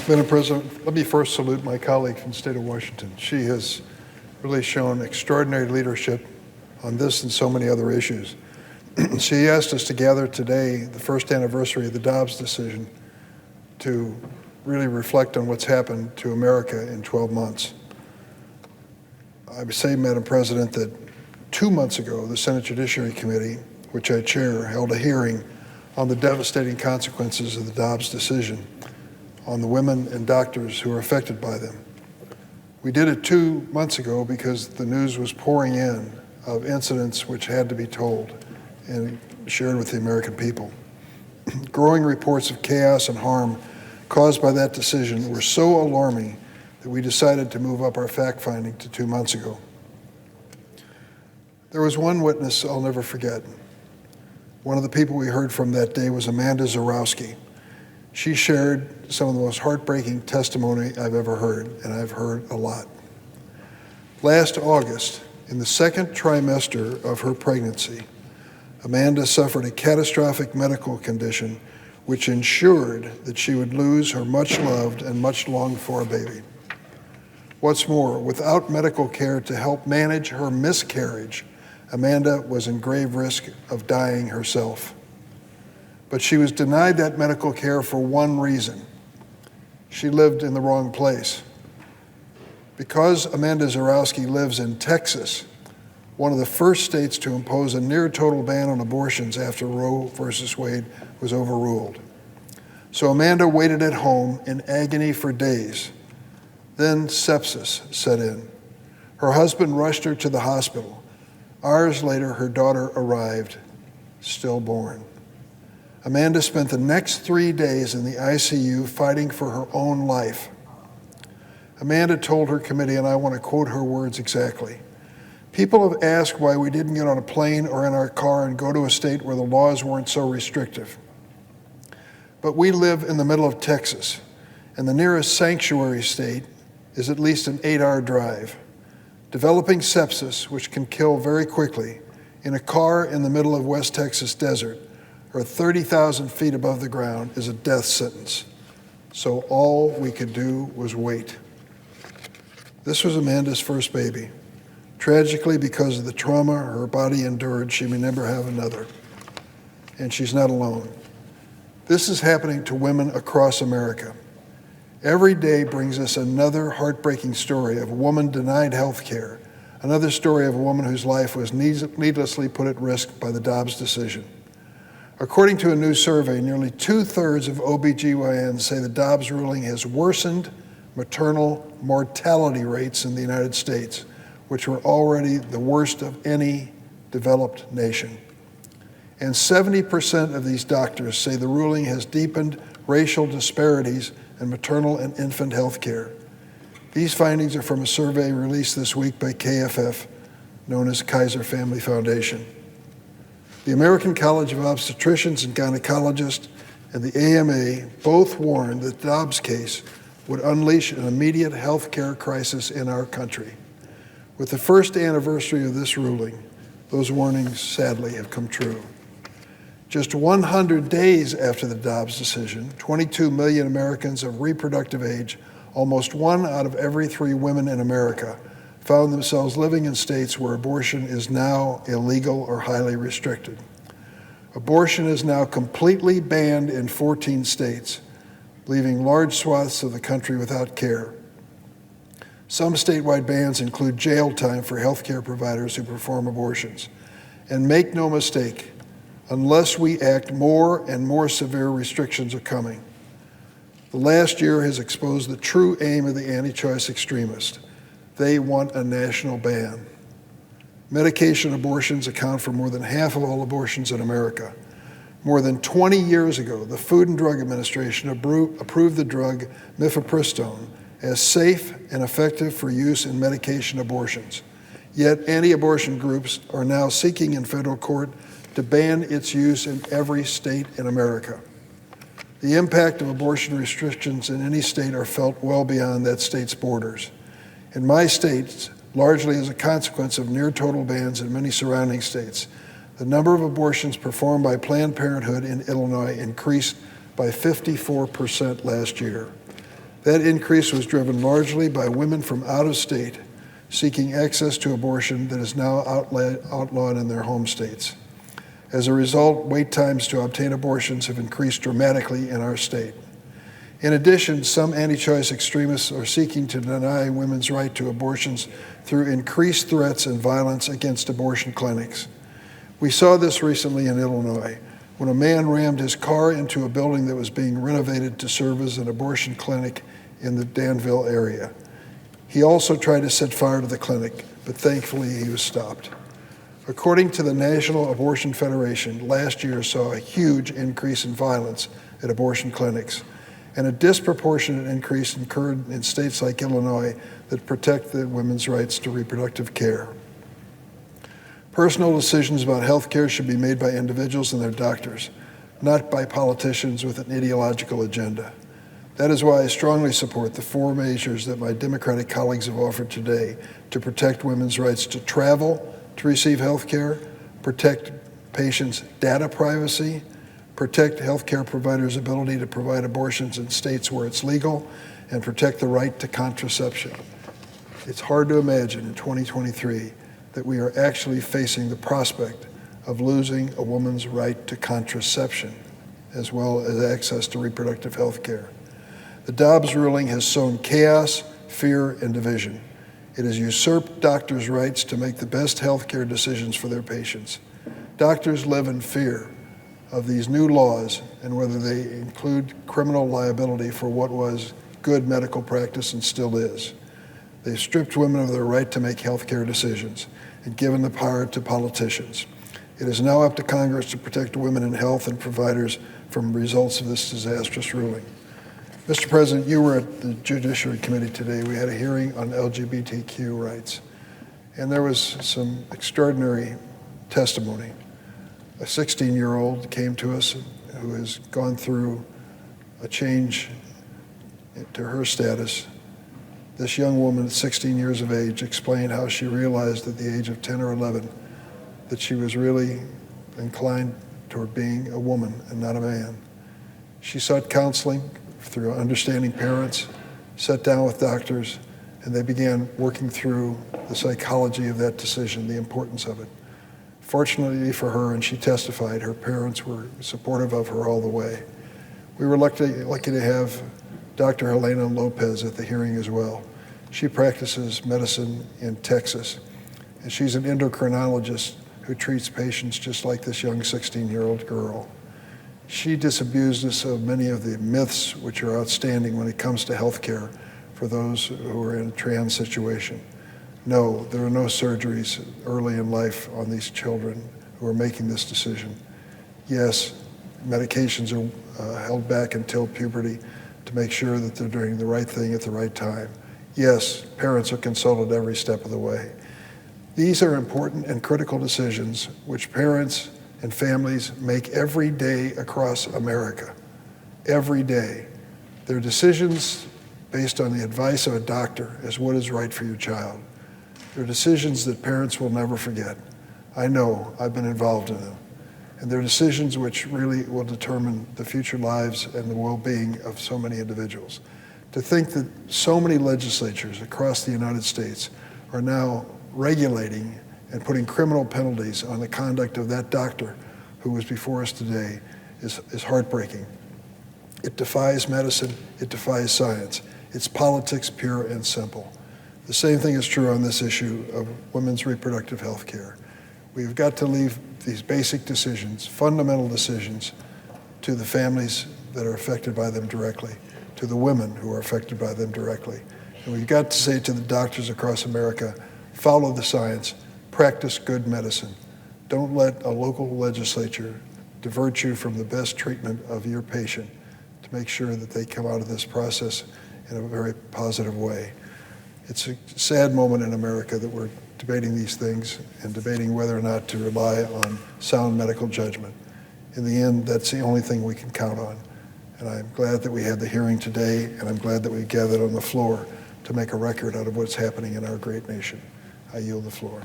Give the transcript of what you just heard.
Madam President, let me first salute my colleague from the state of Washington. She has really shown extraordinary leadership on this and so many other issues. She asked us to gather today, the first anniversary of the Dobbs decision, to really reflect on what's happened to America in 12 months. I would say, Madam President, that 2 months ago, the Senate Judiciary Committee, which I chair, held a hearing on the devastating consequences of the Dobbs decision on the women and doctors who are affected by them. We did it 2 months ago because the news was pouring in of incidents which had to be told and shared with the American people. Growing reports of chaos and harm caused by that decision were so alarming that we decided to move up our fact-finding to 2 months ago. There was one witness I'll never forget. One of the people we heard from that day was Amanda Zarowski. She shared some of the most heartbreaking testimony I've ever heard, and I've heard a lot. Last August, in the second trimester of her pregnancy, Amanda suffered a catastrophic medical condition which ensured that she would lose her much-loved and much-longed-for baby. What's more, without medical care to help manage her miscarriage, Amanda was in grave risk of dying herself. But she was denied that medical care for one reason. She lived in the wrong place. Because Amanda Zarowski lives in Texas, one of the first states to impose a near-total ban on abortions after Roe versus Wade was overruled. So Amanda waited at home in agony for days. Then sepsis set in. Her husband rushed her to the hospital. Hours later, her daughter arrived, stillborn. Amanda spent the next 3 days in the ICU fighting for her own life. Amanda told her committee, and I want to quote her words exactly, "People have asked why we didn't get on a plane or in our car and go to a state where the laws weren't so restrictive. But we live in the middle of Texas, and the nearest sanctuary state is at least an 8-hour drive. Developing sepsis, which can kill very quickly, in a car in the middle of West Texas desert, or 30,000 feet above the ground, is a death sentence. So all we could do was wait." This was Amanda's first baby. Tragically, because of the trauma her body endured, she may never have another. And she's not alone. This is happening to women across America. Every day brings us another heartbreaking story of a woman denied health care, another story of a woman whose life was needlessly put at risk by the Dobbs decision. According to a new survey, nearly 2/3 of OBGYNs say the Dobbs ruling has worsened maternal mortality rates in the United States, which were already the worst of any developed nation. And 70% of these doctors say the ruling has deepened racial disparities in maternal and infant health care. These findings are from a survey released this week by KFF, known as Kaiser Family Foundation. The American College of Obstetricians and Gynecologists and the AMA both warned that the Dobbs case would unleash an immediate health care crisis in our country. With the first anniversary of this ruling, those warnings sadly have come true. Just 100 days after the Dobbs decision, 22 million Americans of reproductive age, almost 1 out of every 3 women in America, found themselves living in states where abortion is now illegal or highly restricted. Abortion is now completely banned in 14 states, leaving large swaths of the country without care. Some statewide bans include jail time for healthcare providers who perform abortions. And make no mistake, unless we act, more and more severe restrictions are coming. The last year has exposed the true aim of the anti-choice extremists. They want a national ban. Medication abortions account for more than half of all abortions in America. More than 20 years ago, the Food and Drug Administration approved the drug mifepristone as safe and effective for use in medication abortions. Yet anti-abortion groups are now seeking in federal court to ban its use in every state in America. The impact of abortion restrictions in any state are felt well beyond that state's borders. In my state, largely as a consequence of near-total bans in many surrounding states, the number of abortions performed by Planned Parenthood in Illinois increased by 54% last year. That increase was driven largely by women from out of state seeking access to abortion that is now outlawed in their home states. As a result, wait times to obtain abortions have increased dramatically in our state. In addition, some anti-choice extremists are seeking to deny women's right to abortions through increased threats and violence against abortion clinics. We saw this recently in Illinois, when a man rammed his car into a building that was being renovated to serve as an abortion clinic in the Danville area. He also tried to set fire to the clinic, but thankfully he was stopped. According to the National Abortion Federation, last year saw a huge increase in violence at abortion clinics, and a disproportionate increase occurred in states like Illinois that protect the women's rights to reproductive care. Personal decisions about health care should be made by individuals and their doctors, not by politicians with an ideological agenda. That is why I strongly support the 4 measures that my Democratic colleagues have offered today to protect women's rights to travel, to receive health care, protect patients' data privacy, protect healthcare providers' ability to provide abortions in states where it's legal, and protect the right to contraception. It's hard to imagine in 2023 that we are actually facing the prospect of losing a woman's right to contraception, as well as access to reproductive health care. The Dobbs ruling has sown chaos, fear, and division. It has usurped doctors' rights to make the best health care decisions for their patients. Doctors live in fear of these new laws and whether they include criminal liability for what was good medical practice and still is. They've stripped women of their right to make health care decisions and given the power to politicians. It is now up to Congress to protect women in health and providers from results of this disastrous ruling. Mr. President, you were at the Judiciary Committee today. We had a hearing on LGBTQ rights, and there was some extraordinary testimony. A 16-year-old came to us who has gone through a change to her status. This young woman at 16 years of age explained how she realized at the age of 10 or 11 that she was really inclined toward being a woman and not a man. She sought counseling through understanding parents, sat down with doctors, and they began working through the psychology of that decision, the importance of it. Fortunately for her, and she testified, her parents were supportive of her all the way. We were lucky to have Dr. Helena Lopez at the hearing as well. She practices medicine in Texas, and she's an endocrinologist who treats patients just like this young 16-year-old girl. She disabused us of many of the myths which are outstanding when it comes to health care for those who are in a trans situation. No, there are no surgeries early in life on these children who are making this decision. Yes, medications are held back until puberty to make sure that they're doing the right thing at the right time. Yes, parents are consulted every step of the way. These are important and critical decisions which parents and families make every day across America, every day. They're decisions based on the advice of a doctor as what is right for your child. They're decisions that parents will never forget. I know, I've been involved in them. And they're decisions which really will determine the future lives and the well-being of so many individuals. To think that so many legislatures across the United States are now regulating and putting criminal penalties on the conduct of that doctor who was before us today is heartbreaking. It defies medicine, it defies science. It's politics pure and simple. The same thing is true on this issue of women's reproductive health care. We've got to leave these basic decisions, fundamental decisions, to the families that are affected by them directly, to the women who are affected by them directly. And we've got to say to the doctors across America, follow the science, practice good medicine. Don't let a local legislature divert you from the best treatment of your patient to make sure that they come out of this process in a very positive way. It's a sad moment in America that we're debating these things and debating whether or not to rely on sound medical judgment. In the end, that's the only thing we can count on. And I'm glad that we had the hearing today, and I'm glad that we gathered on the floor to make a record out of what's happening in our great nation. I yield the floor.